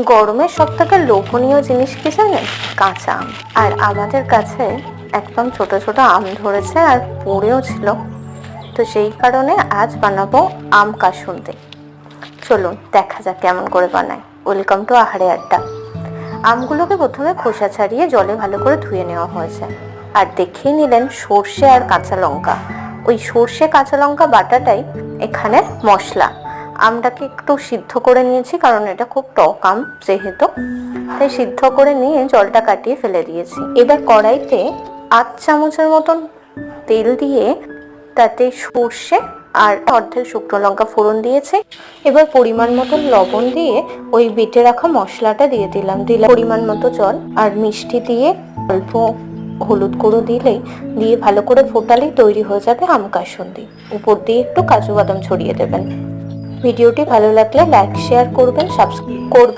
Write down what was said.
গরমের সব থেকে লোভনীয় জিনিস কি জানেন? কাঁচা আম। আর আমাদের কাছে একদম ছোট ছোট আম ধরেছে আর পড়েও ছিল, তো সেই কারণে আজ বানাবো আম কাসুন্দি। চলুন দেখা যাক কেমন করে বানাই। ওয়েলকাম টু আহারে আড্ডা। আমগুলোকে প্রথমে খোসা ছাড়িয়ে জলে ভালো করে ধুয়ে নেওয়া হয়েছে। আর দেখেই নিলেন সর্ষে আর কাঁচা লঙ্কা। ওই সর্ষে কাঁচা লঙ্কা বাটাটাই এখানে মশলা। আমটাকে একটু সিদ্ধ করে নিয়েছি, কারণ এটা খুব টক আম যেহেতু, তাই সিদ্ধ করে নিয়ে জলটা কাটিয়ে ফেলে দিয়েছি। এবার কড়াইতে 8 চামচের মতন তেল দিয়ে তাতে সর্ষে আর অর্ধেক শুকনো লঙ্কা ফোড়ন দিয়েছি। এবার পরিমাণ মতন লবণ দিয়ে ওই বেটে রাখা মশলাটা দিয়ে দিলাম পরিমাণ মতো জল আর মিষ্টি দিয়ে অল্প হলুদ গুঁড়ো দিয়ে ভালো করে ফোটালেই তৈরি হয়ে যাবে আম কাসুন্দি। উপর দিয়ে একটু কাজু বাদাম ছড়িয়ে দেবেন। ভিডিওটি ভালো লাগলে লাইক শেয়ার করবেন, সাবস্ক্রাইব করবেন।